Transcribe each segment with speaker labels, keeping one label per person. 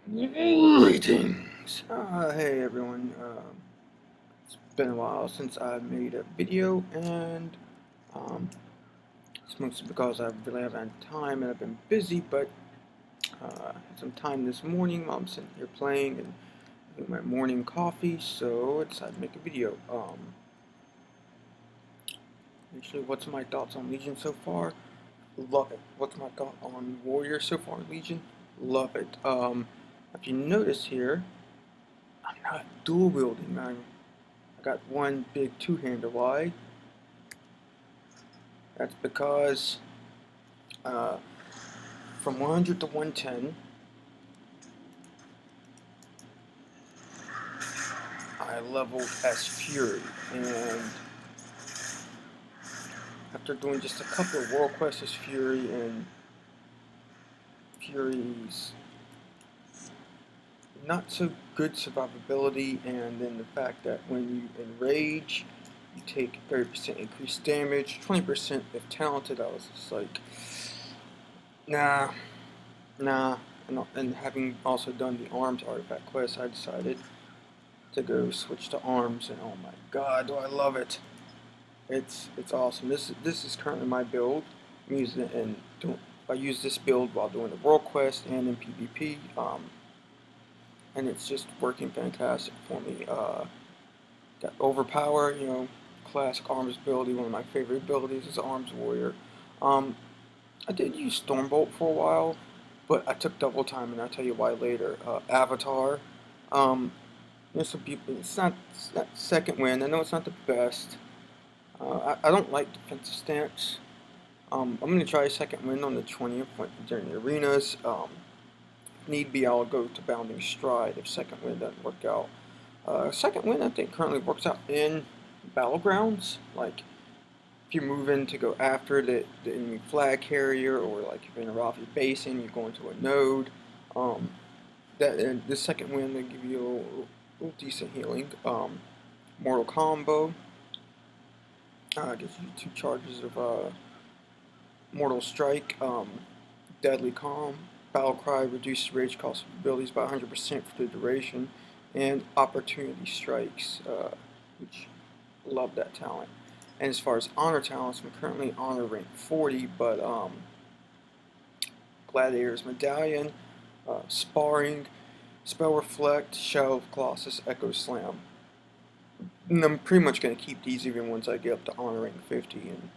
Speaker 1: Greetings! Hey everyone, it's been a while since I made a video, and um, it's mostly because I really haven't had time and I've been busy, but I had some time this morning while I'm sitting here playing and having my morning coffee, so I decided to make a video. Actually, what's my thoughts on Legion so far? Love it. What's my thought on Warrior so far, Legion? Love it. If you notice here, I'm not dual wielding. I got one big two-hander wide. That's because uh, from 100 to 110, I leveled as Fury, and after doing just a couple of world quests as Fury and Fury's not so good survivability, and then the fact that when you enrage, you take 30% increased damage, 20% if talented. I was just like, nah, nah. And having also done the arms artifact quest, I decided to go switch to arms, and oh my god, do I love it! It's awesome. This is currently my build. I'm using it I use this build while doing the world quest and in PvP, and it's just working fantastic for me. Got overpower, classic arms ability. One of my favorite abilities is Arms Warrior. Um, I did use Stormbolt for a while, but I took double time, and I'll tell you why later. Avatar. Um, some people, it's not second wind. I know it's not the best. I don't like defensive stance. I'm going to try second wind on the 20th during the arenas. If need be, I'll go to bounding stride if second wind doesn't work out. Second wind, I think, currently works out in battlegrounds. Like, if you move in to go after the enemy flag carrier, or like if you're in a Rafi basin, you go into a node. Um, and the second wind will give you a little decent healing. Mortal combo. Gives you 2 charges of Mortal Strike, Deadly Calm, Battle Cry, reduces rage cost abilities by 100% for the duration, and Opportunity Strikes, which love that talent. And as far as honor talents, I'm currently honor rank 40, but Gladiator's Medallion, Sparring, Spell Reflect, Shadow of Colossus, Echo Slam. And I'm pretty much going to keep these even once I get up to honor rank 50, and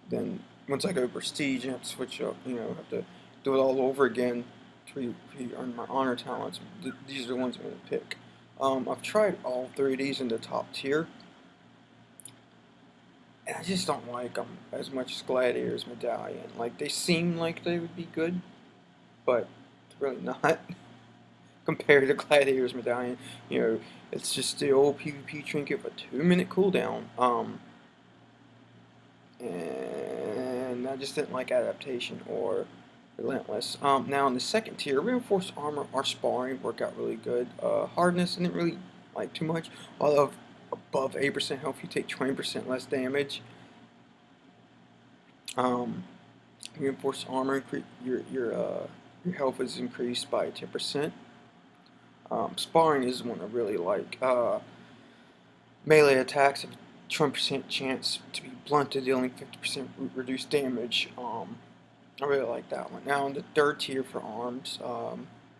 Speaker 1: then once I go prestige, I have to switch up, have to do it all over again to earn my honor talents. These are the ones I'm going to pick. I've tried all 3 of these in the top tier, and I just don't like them as much as Gladiator's Medallion. Like, they seem like they would be good, but really not compared to Gladiator's Medallion. It's just the old PvP trinket with a 2-minute cooldown. And I just didn't like Adaptation or Relentless. Now in the second tier, Reinforced Armor or Sparring work out really good. Hardness, I didn't really like too much. Although above 8% health, you take 20% less damage. Reinforced Armor, your health is increased by 10%. Sparring is one I really like. Melee attacks have 20% chance to be blunted, dealing 50% reduced damage. I really like that one. Now in the third tier for arms,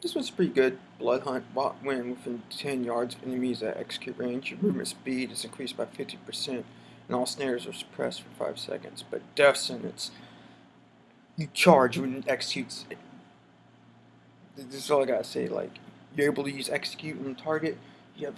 Speaker 1: this one's pretty good. Blood Hunt, bot when within 10 yards of enemies at execute range. Your movement speed is increased by 50%, and all snares are suppressed for 5 seconds. But Death Sentence, you charge when it executes. This is all I gotta say. Like, you're able to use execute on target. You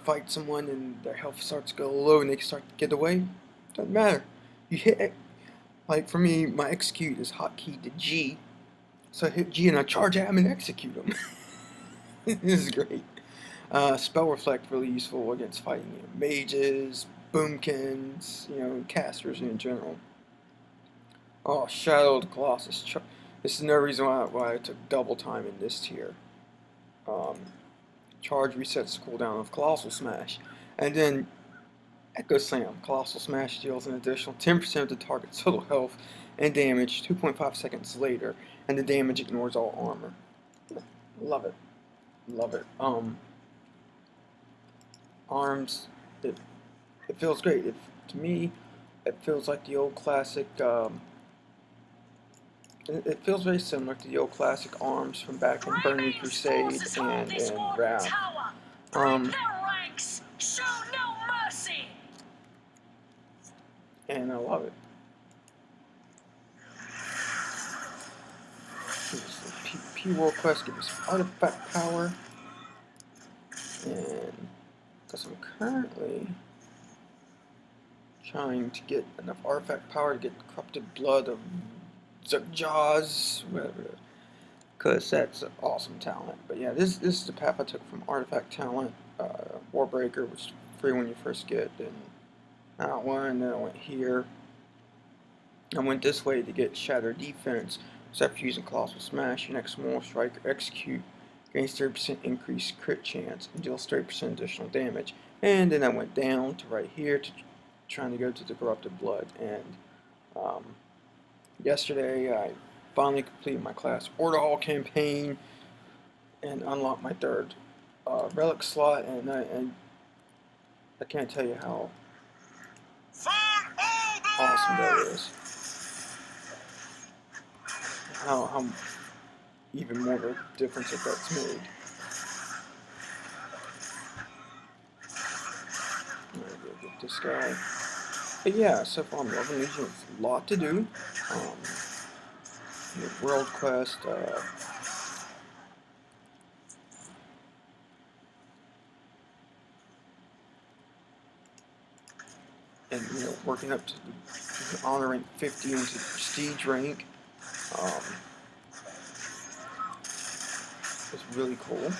Speaker 1: fight someone and their health starts to go low and they start to get away. Doesn't matter. You hit it. Like, for me, my execute is hotkey to G. So I hit G and I charge at him and execute him. This is great. Spell Reflect, really useful against fighting mages, boomkins, casters in general. Oh, Shadow of the Colossus. This is no reason why I took double time in this tier. Um, Charge resets the cooldown of Colossal Smash. And then Echo Slam. Colossal Smash deals an additional 10% of the target's total health and damage 2.5 seconds later, and the damage ignores all armor. Love it, love it. Arms, it feels great. To me, it feels like the old classic. It feels very similar to the old classic arms from back in Burning Crusade and Wrath. And I love it. PvP World Quest gives us artifact power, and because I'm currently trying to get enough artifact power to get Corrupted Blood of Zugjaws, whatever, because that's an awesome talent. But yeah, this is the path I took from artifact talent. Warbreaker was free when you first get, and that one, then I went here. I went this way to get Shatter Defense. So after using Colossal Smash, your next small strike or execute gains 30% increased crit chance and deals 30% additional damage. And then I went down to right here to trying to go to the Corrupted Blood. And yesterday I finally completed my class Order Hall campaign and unlocked my third relic slot. And I can't tell you how awesome that is. How even more of a difference that that's made. I'm gonna go get this guy. But yeah, so far I'm loving Legion. It's a lot to do. World Quest, and working up to the honor rank 50 into the prestige rank. It's really cool.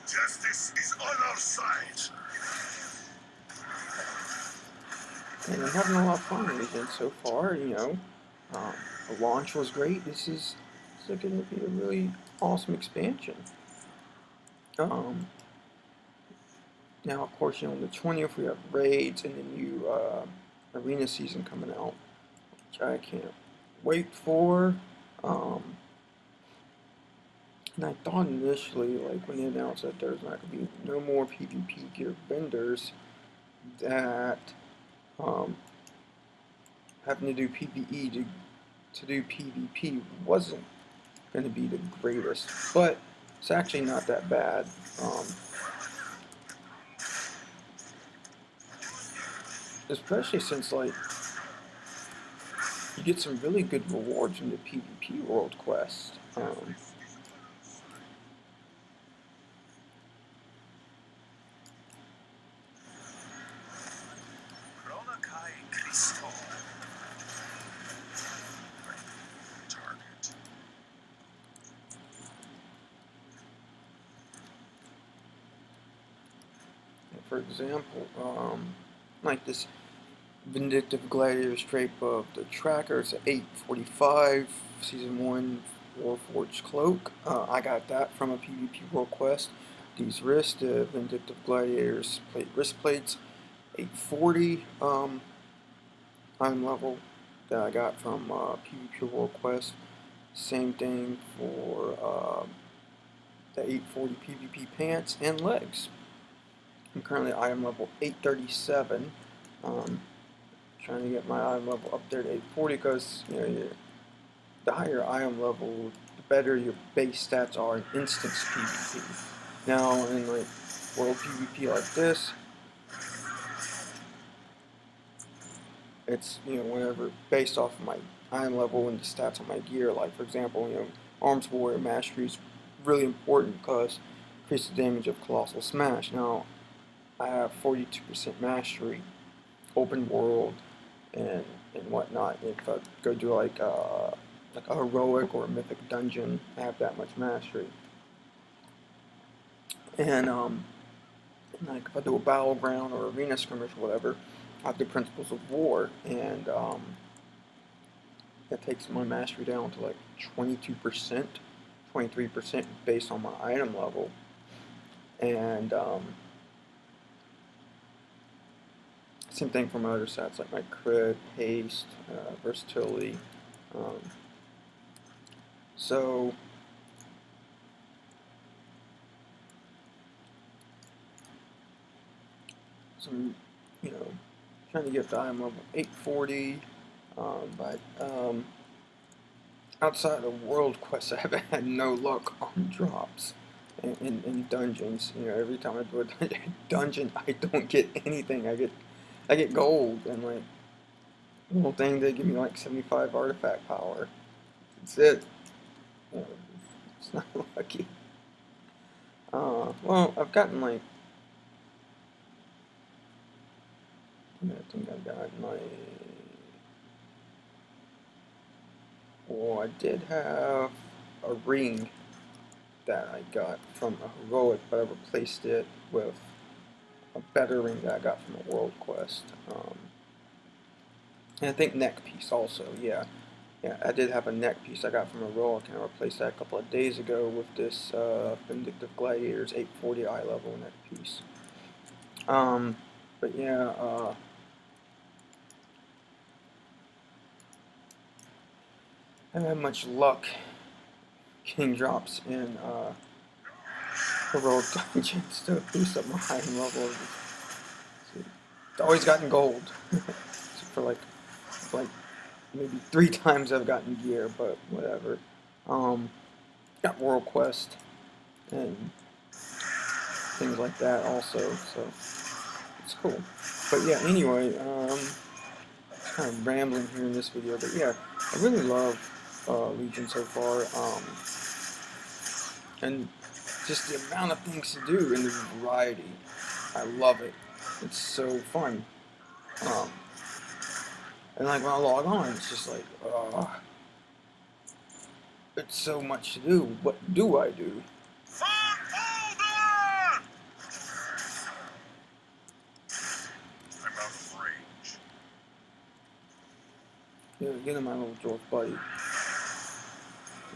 Speaker 2: Justice is on our side.
Speaker 1: And I'm having a lot of fun with Legion so far. The launch was great. This is going to be a really awesome expansion. Now, of course, on the 20th we have raids and the new arena season coming out, which I can't wait for. And I thought initially, like when they announced that there's not going to be no more PvP gear vendors, that having to do PvE to do PvP wasn't going to be the greatest, but it's actually not that bad. Especially since like you get some really good rewards from the PvP World Quest. For example, like this Vindictive Gladiator Strape of the Tracker, it's an 845 Season 1 Warforged Cloak. I got that from a PvP World Quest. These wrists, the Vindictive Gladiators wrist plates, 840 item level that I got from PvP World Quest. Same thing for the 840 PvP pants and legs. I'm currently item level 837. Trying to get my item level up there to 840 because the higher item level, the better your base stats are in instance PvP. Now in like world PvP like this, it's whenever based off of my item level and the stats on my gear. Like for example, Arms Warrior Mastery is really important because it increases the damage of Colossal Smash. Now I have 42% mastery, open world, and whatnot. If I go do like a heroic or a mythic dungeon, I have that much mastery. And like if I do a battleground or arena skirmish or whatever, I have the Principles of War, and that takes my mastery down to like 22%, 23% based on my item level. And Same thing for my other stats like my crit, haste, versatility. Um, so some, you know, trying to get to item level 840, but outside of world quests, I haven't had no luck on drops in dungeons. You know, every time I do a dungeon, I don't get anything. I get gold and like little thing. They give me like 75 artifact power. That's it. You know, it's not lucky. Well, I've gotten like I think I got my. Well, I did have a ring that I got from a heroic, but I replaced it with a better ring that I got from a world quest. And I think neck piece also, yeah. Yeah, I did have a neck piece I got from a heroic, and I replaced that a couple of days ago with this Vindictive Gladiators 840 eye level neck piece. But yeah, I haven't had much luck getting drops in heroic dungeons to boost up my item level. It's always gotten gold. for like maybe 3 times I've gotten gear, but whatever. Got world quest and things like that also, so it's cool. But yeah, anyway, kind of rambling here in this video, but yeah, I really love Legion so far, and just the amount of things to do and the variety. I love it. It's so fun. And like when I log on, it's just like, it's so much to do. What do I do?
Speaker 2: I'm out of range.
Speaker 1: Yeah, get in my little dwarf buddy.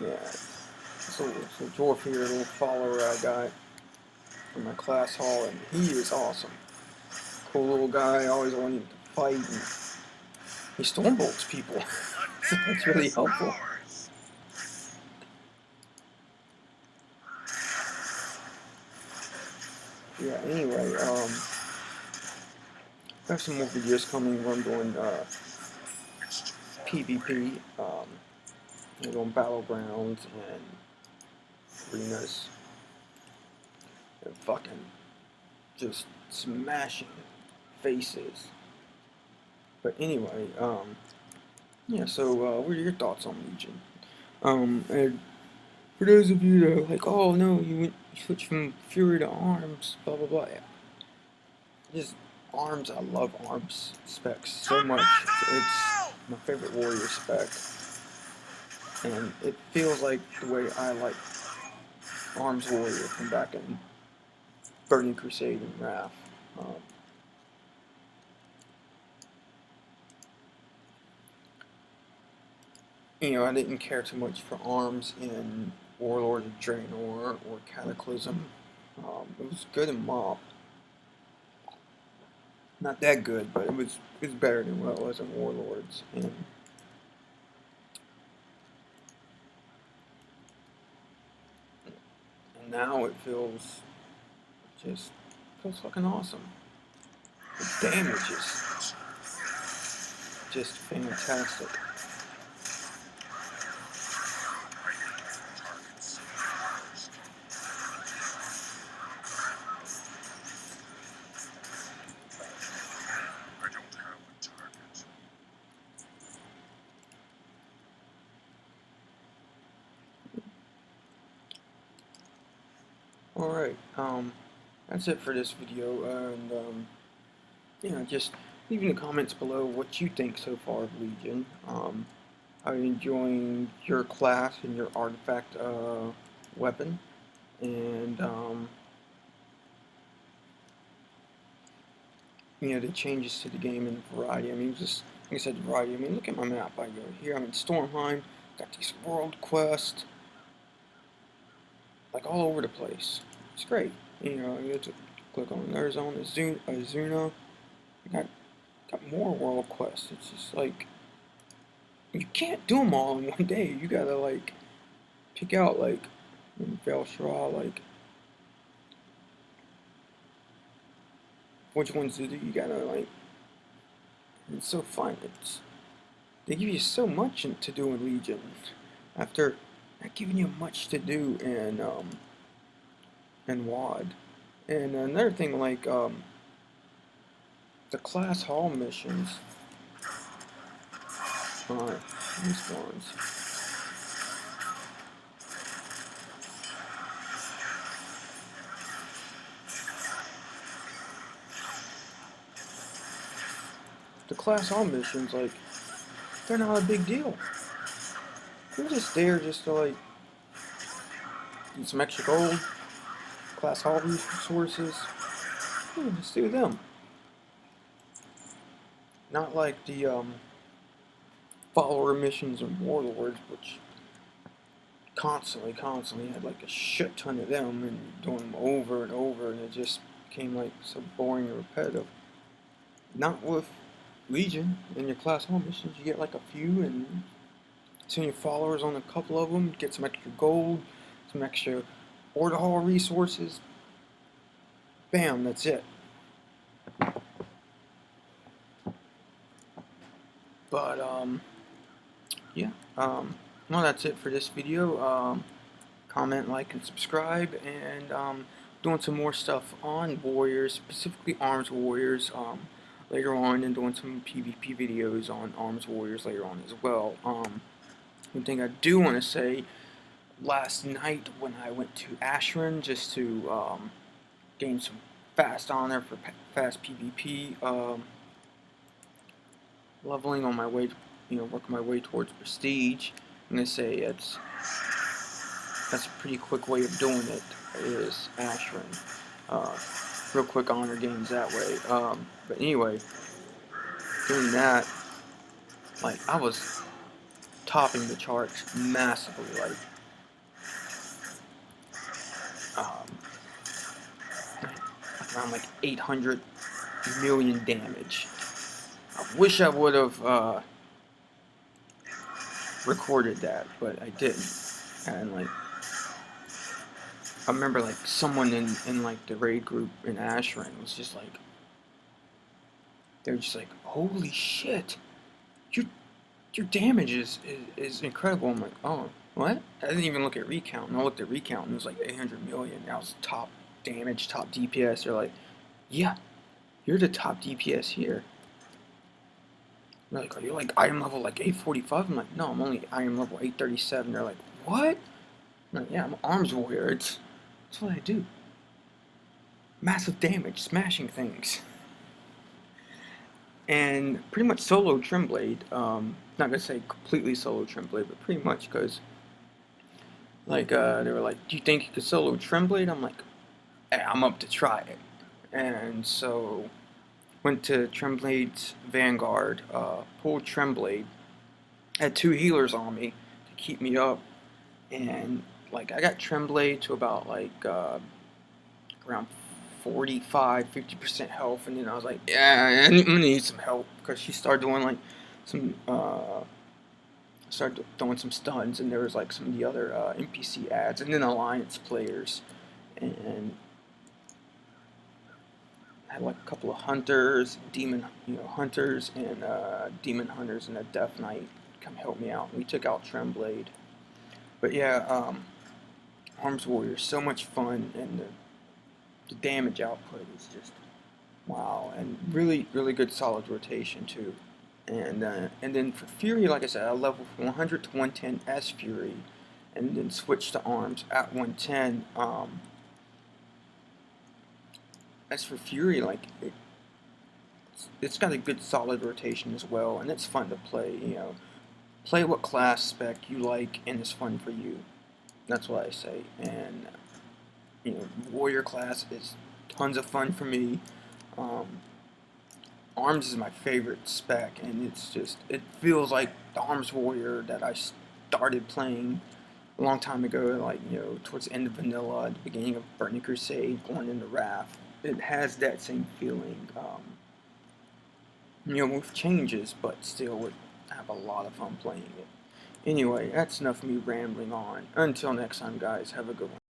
Speaker 1: Yeah. So dwarf here, little follower I got from my class hall, and he is awesome. Cool little guy, always wanting to fight, and he stormbolts people. So that's really helpful. Yeah, anyway, I have some more videos coming where I'm doing PvP, we're doing battlegrounds and arenas, and fucking just smashing faces. But anyway, yeah, so what are your thoughts on Legion? And for those of you that are like, oh no, you switched from Fury to Arms, blah blah blah. Yeah. Just Arms, I love Arms specs so much. It's my favorite warrior spec, and it feels like the way I like Arms Warrior from back in Burning Crusade and Wrath. You know, I didn't care too much for Arms in Warlord of Draenor or Cataclysm. It was good in Mob. Not that good, but it was better than what it was in Warlords. And now it feels fucking awesome. The damage is just fantastic. Alright, that's it for this video, and, you know, just leave in the comments below what you think so far of Legion. Are you enjoying your class and your artifact, weapon? And, you know, the changes to the game and the variety. I mean, just, like I said, variety. I mean, look at my map. I go here, I'm in Stormheim, got these world quests, like all over the place. It's great. You know, you have to click on Arizona, Azuna. I got got more world quests. It's just like you can't do them all in one day. You gotta like pick out like in Velshra, like which ones to do. You gotta like. It's so fun. They give you so much to do in Legion after not giving you much to do in WoD. And another thing, like the class hall missions. These ones. The class hall missions, like, they're not a big deal. They're just there just to like get some extra gold, class hall resources. Yeah, just do them. Not like the follower missions and warlords, which constantly had like a shit ton of them and doing them over and over, and it just became like so boring and repetitive. Not with Legion. In your class hall missions, you get like a few and send your followers on a couple of them, get some extra gold, some extra order hall resources. Bam, that's it. But yeah, well, that's it for this video. Comment, like, and subscribe, and doing some more stuff on Warriors, specifically Arms Warriors, later on, and doing some PvP videos on Arms Warriors later on as well. One thing I do want to say, last night when I went to Ashran just to gain some fast honor for fast PvP, leveling on my way, working my way towards prestige. I'm gonna say that's a pretty quick way of doing it. Is Ashran, real quick honor gains that way. But anyway, doing that, like I was topping the charts massively, like around like 800 million damage. I wish I would have recorded that, but I didn't. And like, I remember like someone in like the raid group in Ashran was just like, they're just like, holy shit, your damage is incredible. I'm like, oh, what? I didn't even look at recount, and I looked at recount and it was like 800 million. That was top damage, top DPS. They're like, yeah, you're the top DPS here. They're like, are you like item level like 845? I'm like, no, I'm only item level 837. They're like, what? I'm like, yeah, I'm an arms warrior. That's what I do. Massive damage, smashing things. And pretty much solo Trimblade. Not gonna say completely solo Trimblade, but pretty much, because like they were like, do you think you could solo Trimblade? I'm like, hey, I'm up to try it. And so went to Tremblade's Vanguard, pulled Tremblade, had 2 healers on me to keep me up, and like I got Tremblade to about like around 45-50% health, and then I was like, yeah, I'm gonna need some help, because she started doing like some started throwing some stuns, and there was like some of the other NPC ads, and then alliance players, and I had like a couple of hunters, hunters and demon hunters, and a death knight come help me out. We took out Tremblade. But yeah, Arms Warrior, so much fun, and the damage output is just wow, and really good solid rotation too. And then for Fury, like I said, I leveled from 100 to 110 as Fury, and then switched to Arms at 110. As for Fury, like it's got a good solid rotation as well, and it's fun to play. Play what class spec you like, and it's fun for you. That's what I say. And Warrior class is tons of fun for me. Arms is my favorite spec, and it feels like the Arms Warrior that I started playing a long time ago, like towards the end of Vanilla, at the beginning of Burning Crusade, going into Wrath. It has that same feeling. with changes, but still would have a lot of fun playing it. Anyway, that's enough of me rambling on. Until next time, guys, have a good one.